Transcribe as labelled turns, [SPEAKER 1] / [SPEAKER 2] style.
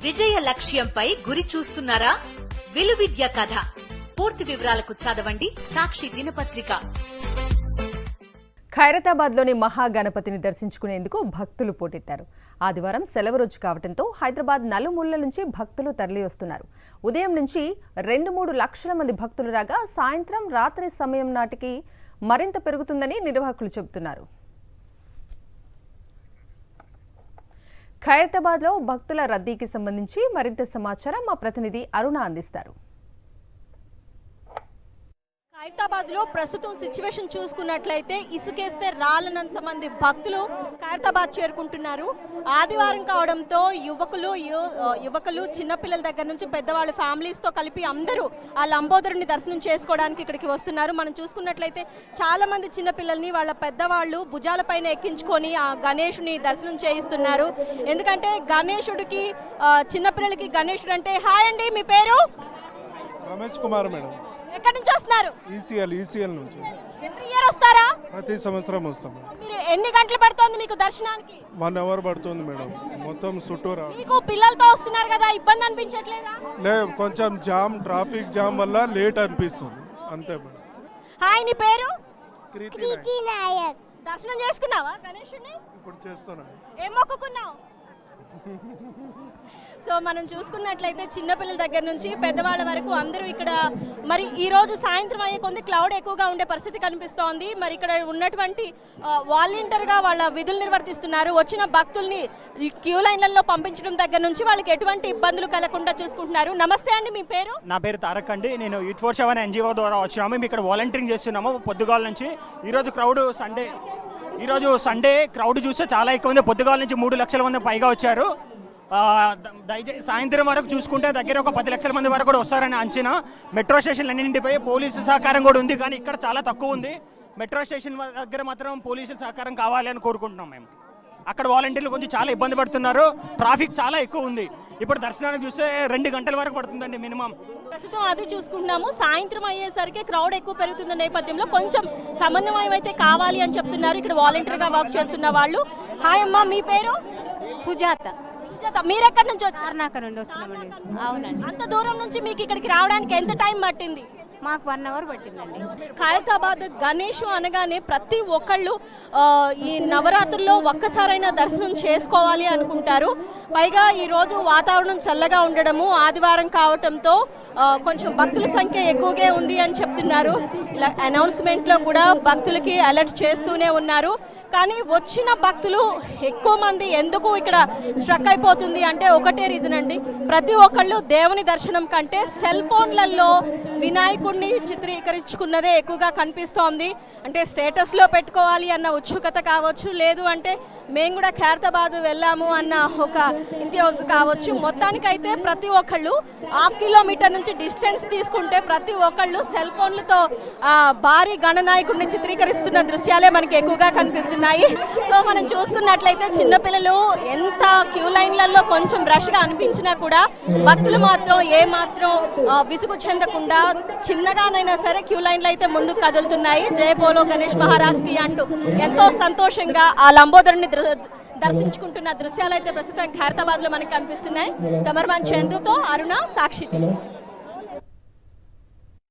[SPEAKER 1] విజయ లక్ష్యంపై గురి చూస్తున్నారా? విలువిద్య కథ పూర్తి వివరాలకు చదవండి సాక్షి దినపత్రిక.
[SPEAKER 2] ఖైరతాబాద్లోని మహాగణపతిని దర్శించుకునేందుకు భక్తులు పోటెత్తారు. ఆదివారం సెలవు రోజు కావడంతో హైదరాబాద్ నలుమూలల నుంచి భక్తులు తరలి వస్తున్నారు. ఉదయం నుంచి 2-3 లక్షల మంది భక్తులు రాగా సాయంత్రం రాత్రి సమయం నాటికి మరింత పెరుగుతుందని నిర్వాహకులు చెబుతున్నారు. ఖైరతాబాద్లో భక్తుల రద్దీకి సంబంధించి మరింత సమాచారం మా ప్రతినిధి అరుణ అందిస్తారు.
[SPEAKER 3] ఖైరతాబాద్ లో ప్రస్తుతం సిచ్యువేషన్ చూసుకున్నట్లయితే ఇసుకేస్తే రాలనంత మంది భక్తులు ఖైరతాబాద్ చేరుకుంటున్నారు. ఆదివారం కావడంతో యువకులు చిన్నపిల్లల దగ్గర నుంచి పెద్దవాళ్ళ ఫ్యామిలీస్ తో కలిపి అందరూ ఆ లంబోదరుని దర్శనం చేసుకోవడానికి ఇక్కడికి వస్తున్నారు. మనం చూసుకున్నట్లయితే చాలా మంది చిన్నపిల్లల్ని వాళ్ళ పెద్దవాళ్ళు భుజాలపైన ఎక్కించుకొని ఆ గణేషుని దర్శనం చేయిస్తున్నారు. ఎందుకంటే గణేశుడికి చిన్నపిల్లలకి గణేశుడు అంటే హాయ్ అండి, మీ పేరు?
[SPEAKER 4] రమేష్ కుమార్ మేడం.
[SPEAKER 3] ఎక్కడి నుంచి వస్తున్నారు?
[SPEAKER 4] ఈసీఎల్ నుంచి.
[SPEAKER 3] ఎవ్రీ ఇయర్ వస్తారా?
[SPEAKER 4] ప్రతి సంవత్సరం వస్తాం.
[SPEAKER 3] మీరు ఎన్ని గంటలు పడుతుంది మీకు దర్శనానికి?
[SPEAKER 4] 1 అవర్ పడుతుంది మేడం. మొత్తం చుట్టూరా.
[SPEAKER 3] మీకు పిల్లలతో వస్తున్నారు కదా, ఇబ్బంది అనిపించట్లేదా?
[SPEAKER 4] కొంచెం ట్రాఫిక్ జామ్ వల్ల లేట్ అనిపిస్తుంది అంతే మేడం.
[SPEAKER 3] హాయ్, నీ పేరు?
[SPEAKER 4] కృతి నాయక్.
[SPEAKER 3] దర్శనం చేసుకున్నావా గణేశుడిని?
[SPEAKER 4] ఇప్పుడు చేస్తున్నాను.
[SPEAKER 3] ఏం మొక్కుకున్నావు? సో మనం చూసుకున్నట్లయితే చిన్నపిల్లల దగ్గర నుంచి పెద్దవాళ్ళ వరకు అందరూ ఇక్కడ మరి ఈ రోజు సాయంత్రం అయ్యే కొంత క్లౌడ్ ఎక్కువగా ఉండే పరిస్థితి కనిపిస్తోంది. మరి ఇక్కడ ఉన్నటువంటి వాలంటీర్గా వాళ్ళ విధులు నిర్వర్తిస్తున్నారు. వచ్చిన భక్తుల్ని క్యూ లైన్లలో పంపించడం దగ్గర నుంచి వాళ్ళకి ఎటువంటి ఇబ్బందులు కలగకుండా చూసుకుంటున్నారు. నమస్తే అండి, మీ పేరు?
[SPEAKER 5] నా పేరు తారక్ అండి. నేను యూత్ ఫోర్ 7 ఎన్జిఓ ద్వారా వచ్చినాము. మేము ఇక్కడ వాలంటీరింగ్ చేస్తున్నాము పొద్దుగాల నుంచి. ఈరోజు సండే క్రౌడ్ చూస్తే చాలా ఎక్కువ ఉంది. పొద్దుగాల నుంచి 3 లక్షల మంది పైగా వచ్చారు. దయచేసి సాయంత్రం వరకు చూసుకుంటే దగ్గర ఒక 10 లక్షల మంది వరకు కూడా వస్తారని అంచనా. మెట్రో స్టేషన్లు అన్నింటిపై పోలీసు సహకారం కూడా ఉంది, కానీ ఇక్కడ చాలా తక్కువ ఉంది. మెట్రో స్టేషన్ దగ్గర మాత్రం పోలీసుల సహకారం కావాలి అని కోరుకుంటున్నాం మేము. అక్కడ వాలంటీర్లు కొంచెం చాలా ఇబ్బంది పడుతున్నారు. ట్రాఫిక్ చాలా ఎక్కువ ఉంది. ఇప్పుడు దర్శనానికి చూస్తే 2 గంటల వరకు పడుతుందండి మినిమం.
[SPEAKER 3] ప్రస్తుతం అది చూసుకుంటున్నాము. సాయంత్రం అయ్యేసరికి క్రౌడ్ ఎక్కువ పెరుగుతున్న నేపథ్యంలో కొంచెం సమన్వయం అయితే కావాలి అని చెప్తున్నారు ఇక్కడ వాలంటీర్గా వర్క్ చేస్తున్న వాళ్ళు. హాయ్ అమ్మా, మీ పేరు?
[SPEAKER 6] సుజాత.
[SPEAKER 3] మీరు ఎక్కడి నుంచి వచ్చారు?
[SPEAKER 6] అర్నాక నుండి వస్తున్నామండి. అవునండి.
[SPEAKER 3] అంత దూరం నుంచి మీకు ఇక్కడికి రావడానికి ఎంత టైం పట్టింది?
[SPEAKER 6] మాకు 1 అవర్ పట్టిందండి.
[SPEAKER 3] ఖైరతాబాద్ గణేష్ అనగానే ప్రతి ఒక్కళ్ళు ఈ నవరాత్రుల్లో ఒక్కసారైనా దర్శనం చేసుకోవాలి అనుకుంటారు. పైగా ఈరోజు వాతావరణం చల్లగా ఉండడము, ఆదివారం కావటంతో కొంచెం భక్తుల సంఖ్య ఎక్కువగా ఉంది అని చెప్తున్నారు. ఇలా అనౌన్స్మెంట్లో కూడా భక్తులకి అలర్ట్ చేస్తూనే ఉన్నారు. కానీ వచ్చిన భక్తులు ఎక్కువ మంది ఎందుకు ఇక్కడ స్ట్రక్ అయిపోతుంది అంటే ఒకటే రీజన్ అండి. ప్రతి ఒక్కళ్ళు దేవుని దర్శనం కంటే సెల్ ఫోన్లలో వినాయకుడిని చిత్రీకరించుకున్నదే ఎక్కువగా కనిపిస్తోంది. అంటే స్టేటస్లో పెట్టుకోవాలి అన్న ఉత్సుకత కావచ్చు, లేదు అంటే మేము కూడా ఖైరతాబాద్ వెళ్ళాము అన్న ఒక ఇంతియాజ్ కావచ్చు. మొత్తానికైతే ప్రతి ఒక్కళ్ళు 1/2 కిలోమీటర్ నుంచి డిస్టెన్స్ తీసుకుంటే ప్రతి ఒక్కళ్ళు సెల్ ఫోన్లతో భారీ గణనాయకుడిని చిత్రీకరిస్తున్న దృశ్యాలే మనకి ఎక్కువగా కనిపిస్తున్నాయి. సో మనం చూసుకున్నట్లయితే చిన్నపిల్లలు ఎంత క్యూ లైన్లలో కొంచెం రష్గా అనిపించినా కూడా భక్తులు మాత్రం ఏమాత్రం విసుగు చెందకుండా చిన్నగానైనా సరే క్యూ లైన్లు అయితే ముందుకు కదులుతున్నాయి. జై బోలో గణేష్ మహారాజ్కి అంటూ ఎంతో సంతోషంగా ఆ లంబోదరుని దర్శించుకుంటున్న దృశ్యాలు అయితే ప్రస్తుతం ఖైరతాబాద్ లో మనకి కనిపిస్తున్నాయి. కెమెరామ్యాన్ చందుతో అరుణ, సాక్షి.